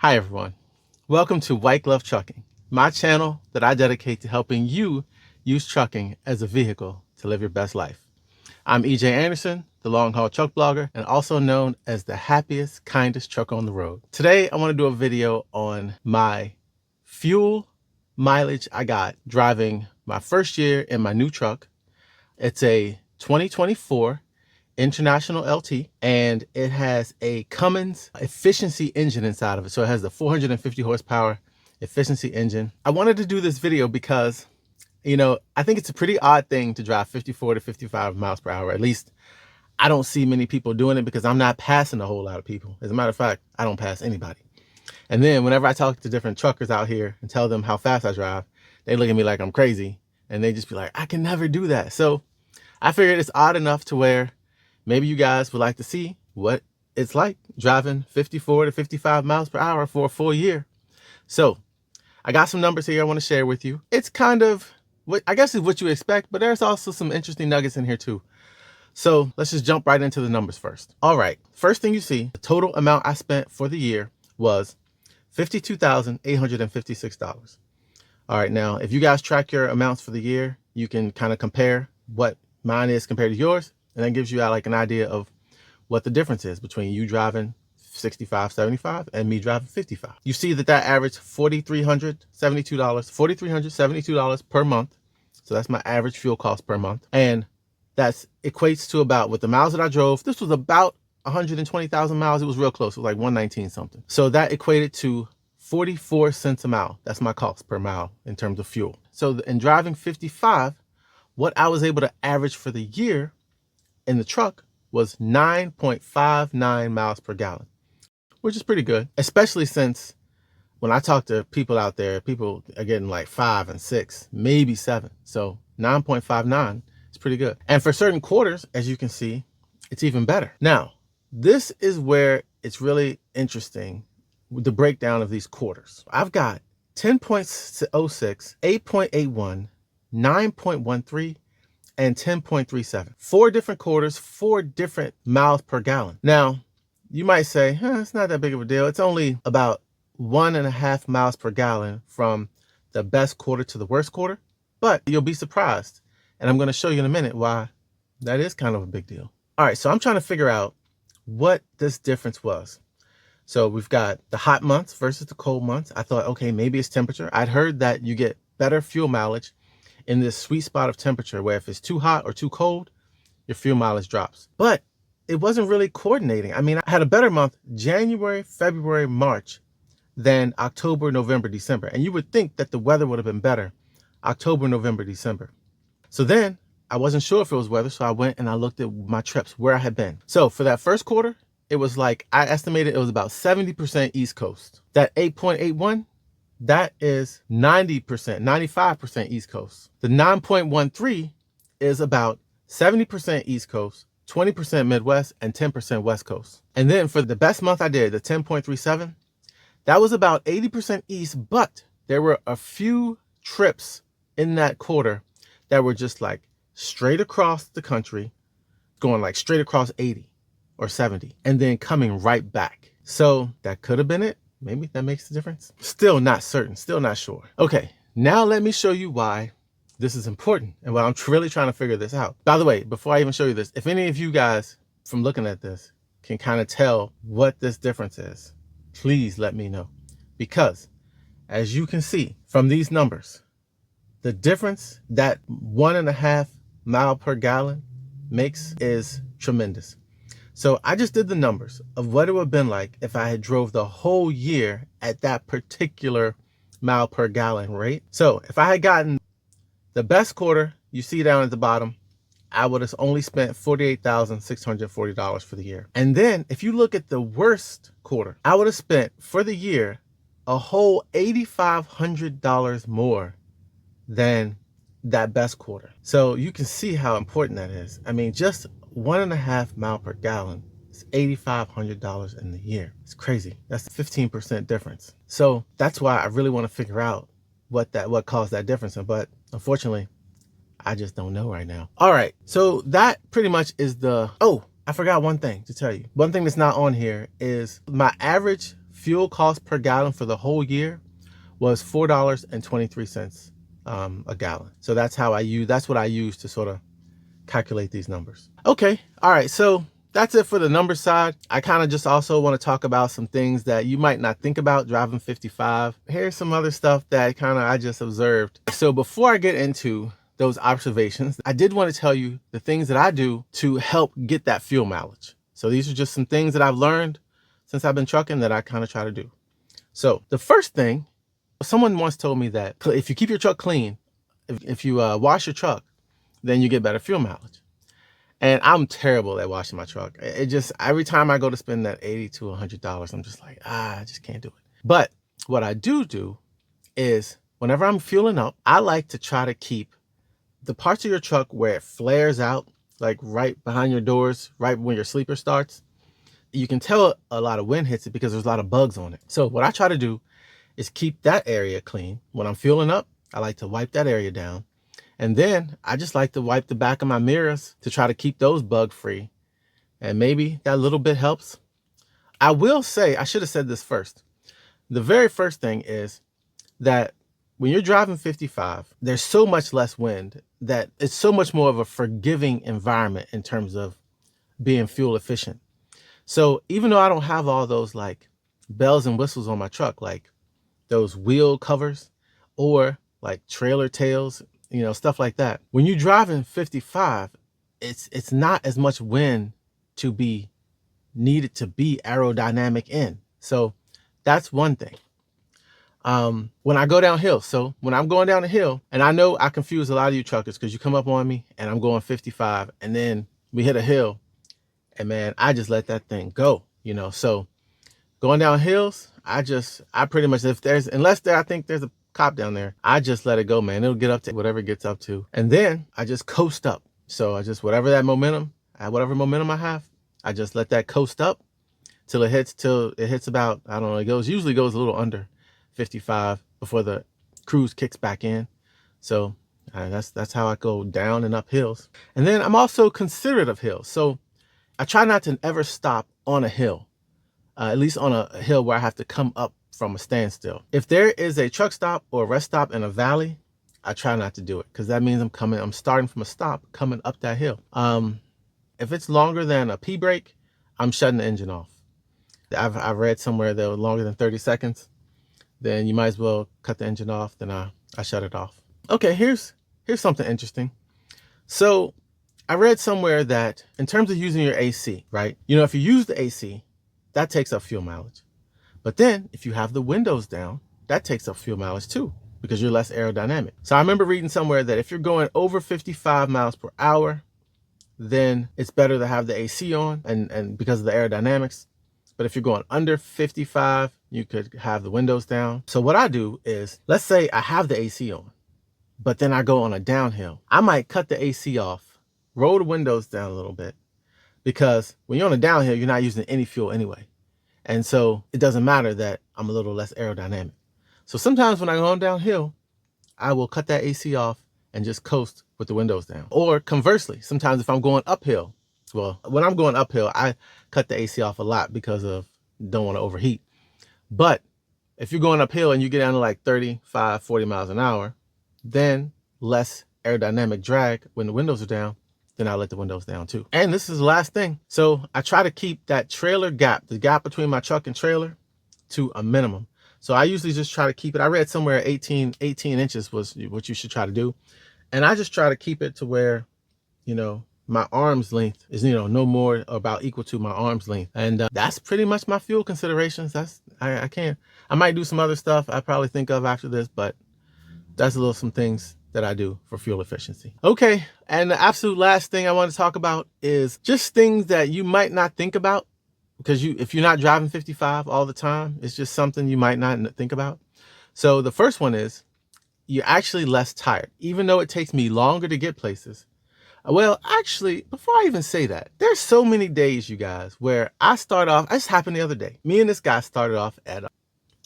Hi everyone, welcome to White Glove Trucking, my channel that I dedicate to helping you use trucking as a vehicle to live your best life. I'm EJ Anderson, the long haul truck blogger, and also known as the happiest, kindest trucker on the road. Today I want to do a video on my fuel mileage I got driving my first year in my new truck. It's a 2024 International LT, and it has a Cummins efficiency engine inside of it. So it has the 450 horsepower efficiency engine. I wanted to do this video because, I think it's a pretty odd thing to drive 54 to 55 miles per hour. At least I don't see many people doing it because I'm not passing a whole lot of people. As a matter of fact, I don't pass anybody. And then whenever I talk to different truckers out here and tell them how fast I drive, they look at me like I'm crazy and they just be like, I can never do that. So I figured it's odd enough to where maybe you guys would like to see what it's like driving 54 to 55 miles per hour for a full year. So I got some numbers here I want to share with you. It's kind of what I guess is what you expect, but there's also some interesting nuggets in here too. So let's just jump right into the numbers first. All right, first thing you see, the total amount I spent for the year was $52,856. All right, now if you guys track your amounts for the year, you can kind of compare what mine is compared to yours. And that gives you like an idea of what the difference is between you driving 65, 75 and me driving 55. You see that averaged $4,372 per month. So that's my average fuel cost per month. And that equates to about, with the miles that I drove, this was about 120,000 miles. It was real close. It was like 119 something. So that equated to 44 cents a mile. That's my cost per mile in terms of fuel. So in driving 55, what I was able to average for the year in the truck was 9.59 miles per gallon, which is pretty good, especially since when I talk to people out there, people are getting like 5 and 6, maybe 7. So 9.59 is pretty good. And for certain quarters, as you can see, it's even better. Now, this is where it's really interesting with the breakdown of these quarters. I've got 10.06, 8.81, 9.13, and 10.37. 4 different quarters, 4 different miles per gallon. Now, you might say, it's not that big of a deal. It's only about 1.5 miles per gallon from the best quarter to the worst quarter, but you'll be surprised. And I'm going to show you in a minute why that is kind of a big deal. All right, so I'm trying to figure out what this difference was. So we've got the hot months versus the cold months. I thought, okay, maybe it's temperature. I'd heard that you get better fuel mileage in this sweet spot of temperature where if it's too hot or too cold, your fuel mileage drops. But it wasn't really coordinating. I mean, I had a better month, January, February, March, than October, November, December. And you would think that the weather would have been better October, November, December. So then I wasn't sure if it was weather. So I went and I looked at my trips, where I had been. So for that first quarter, it was like, I estimated it was about 70% East Coast. That 8.81, that is 90%, 95% East Coast. The 9.13 is about 70% East Coast, 20% Midwest, and 10% West Coast. And then for the best month I did, the 10.37, that was about 80% East, but there were a few trips in that quarter that were just like straight across the country, going like straight across 80 or 70, and then coming right back. So that could have been it. Maybe that makes the difference. Still not certain, still not sure. Okay, now let me show you why this is important and why I'm really trying to figure this out. By the way, before I even show you this, if any of you guys from looking at this can kind of tell what this difference is, please let me know. Because as you can see from these numbers, the difference that 1.5 mile per gallon makes is tremendous. So I just did the numbers of what it would have been like if I had drove the whole year at that particular mile per gallon rate. So if I had gotten the best quarter, you see down at the bottom, I would have only spent $48,640 for the year. And then if you look at the worst quarter, I would have spent for the year a whole $8,500 more than that best quarter. So you can see how important that is. I mean, just 1.5 mile per gallon is $8,500 in the year. It's crazy. That's a 15% difference. So that's why I really want to figure out what caused that difference. But unfortunately, I just don't know right now. All right, so that pretty much is I forgot one thing to tell you. One thing that's not on here is my average fuel cost per gallon for the whole year was $4.23 a gallon. So that's what I use to sort of calculate these numbers. Okay, all right, so that's it for the number side. I kind of just also want to talk about some things that you might not think about driving 55. Here's some other stuff that I just observed. So before I get into those observations, I did want to tell you the things that I do to help get that fuel mileage. So these are just some things that I've learned since I've been trucking that I kind of try to do. So the first thing, someone once told me that if you keep your truck clean, if you wash your truck, then you get better fuel mileage. And I'm terrible at washing my truck. It just, every time I go to spend that $80 to $100, I'm just like, I just can't do it. But what I do is whenever I'm fueling up, I like to try to keep the parts of your truck where it flares out, like right behind your doors, right when your sleeper starts. You can tell a lot of wind hits it because there's a lot of bugs on it. So what I try to do is keep that area clean. When I'm fueling up, I like to wipe that area down. And then I just like to wipe the back of my mirrors to try to keep those bug free. And maybe that little bit helps. I will say, I should have said this first. The very first thing is that when you're driving 55, there's so much less wind that it's so much more of a forgiving environment in terms of being fuel efficient. So even though I don't have all those like bells and whistles on my truck, like those wheel covers or like trailer tails, you know, stuff like that. When you're driving 55, it's not as much wind to be needed to be aerodynamic in. So that's one thing. When I go downhill, so when I'm going down the hill, and I know I confuse a lot of you truckers because you come up on me and I'm going 55 and then we hit a hill and man, I just let that thing go, you know. So going down hills, I pretty much, I think there's a cop down there, I just let it go, man. It'll get up to whatever it gets up to. And then I just coast up. So I just, whatever momentum I have, I just let that coast up till it hits about, I don't know, usually goes a little under 55 before the cruise kicks back in. So that's how I go down and up hills. And then I'm also considerate of hills. So I try not to ever stop on a hill, at least on a hill where I have to come up from a standstill. If there is a truck stop or a rest stop in a valley, I try not to do it because that means I'm starting from a stop coming up that hill. If it's longer than a P break, I'm shutting the engine off. I've read somewhere that was longer than 30 seconds, then you might as well cut the engine off. Then I shut it off. Okay, here's something interesting. So I read somewhere that in terms of using your AC, right? You know, if you use the AC, that takes up fuel mileage. But then if you have the windows down, that takes up fuel mileage too, because you're less aerodynamic. So I remember reading somewhere that if you're going over 55 miles per hour, then it's better to have the AC on and because of the aerodynamics. But if you're going under 55, you could have the windows down. So what I do is, let's say I have the AC on, but then I go on a downhill. I might cut the AC off, roll the windows down a little bit, because when you're on a downhill, you're not using any fuel anyway. And so it doesn't matter that I'm a little less aerodynamic. So sometimes when I go on downhill, I will cut that AC off and just coast with the windows down. Or conversely, sometimes if I'm going uphill, well, when I'm going uphill, I cut the AC off a lot because of don't want to overheat. But if you're going uphill and you get down to like 35, 40 miles an hour, then less aerodynamic drag when the windows are down, then I'll let the windows down too. And this is the last thing. So I try to keep that trailer gap, the gap between my truck and trailer, to a minimum. So I usually just try to keep it. I read somewhere 18 inches was what you should try to do. And I just try to keep it to where, you know, my arm's length is, you know, no more or about equal to my arm's length. And that's pretty much my fuel considerations. I might do some other stuff I probably think of after this, but that's some things that I do for fuel efficiency. Okay, and the absolute last thing I want to talk about is just things that you might not think about because if you're not driving 55 all the time, it's just something you might not think about. So the first one is you're actually less tired, even though it takes me longer to get places. Well, actually, before I even say that, there's so many days, you guys, where I start off, this happened the other day. Me and this guy started off at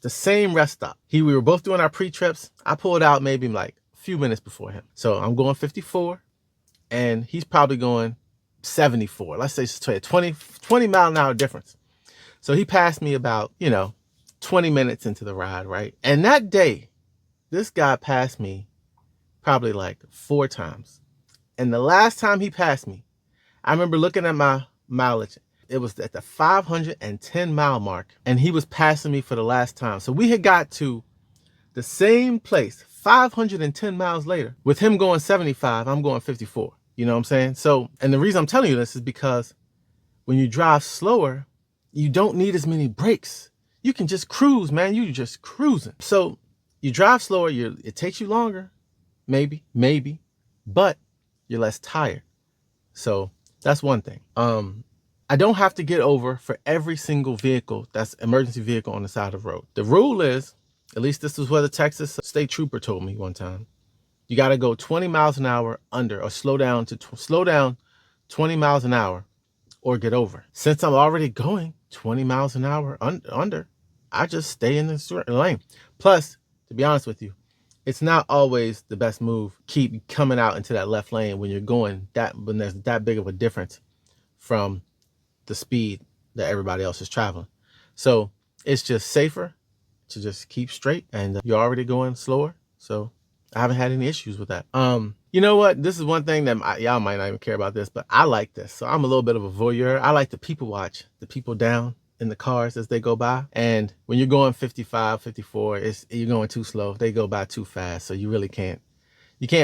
the same rest stop. We were both doing our pre-trips. I pulled out maybe like a few minutes before him. So I'm going 54 and he's probably going 74. Let's say it's 20 mile an hour difference. So he passed me about, you know, 20 minutes into the ride, right? And that day, this guy passed me probably like 4 times. And the last time he passed me, I remember looking at my mileage. It was at the 510 mile mark, and he was passing me for the last time. So we had got to the same place 510 miles later. With him going 75, I'm going 54. You know what I'm saying? So, and the reason I'm telling you this is because when you drive slower, you don't need as many brakes. You can just cruise, man. You just cruising. So you drive slower, it takes you longer, maybe, but you're less tired. So that's one thing. I don't have to get over for every single vehicle that's emergency vehicle on the side of the road. The rule is, at least this is what the Texas state trooper told me one time, you got to go 20 miles an hour under, or slow down 20 miles an hour or get over. Since I'm already going 20 miles an hour under, I just stay in the lane. Plus, to be honest with you, it's not always the best move. Keep coming out into that left lane when you're going when there's that big of a difference from the speed that everybody else is traveling. So it's just safer to just keep straight, and you're already going slower. So I haven't had any issues with that. You know what? This is one thing that y'all might not even care about this, but I like this. So I'm a little bit of a voyeur. I like to people watch the people down in the cars as they go by. And when you're going 55, 54, you're going too slow. They go by too fast. So you really can't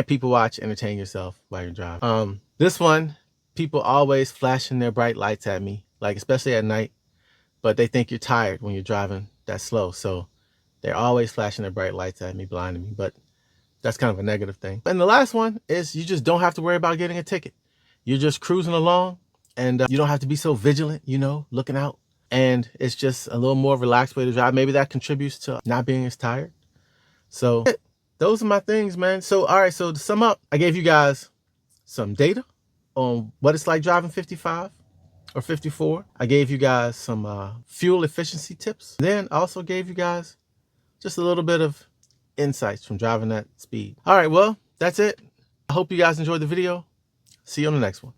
people watch, entertain yourself while you're driving. This one, people always flashing their bright lights at me, like especially at night, but they think you're tired when you're driving that slow. So they're always flashing their bright lights at me, blinding me, but that's kind of a negative thing. And the last one is you just don't have to worry about getting a ticket. You're just cruising along, and you don't have to be so vigilant, looking out. And it's just a little more relaxed way to drive. Maybe that contributes to not being as tired. So those are my things, man. So, all right. So to sum up, I gave you guys some data on what it's like driving 55 or 54. I gave you guys some fuel efficiency tips. Then also gave you guys just a little bit of insights from driving that speed. All right. Well, that's it. I hope you guys enjoyed the video. See you on the next one.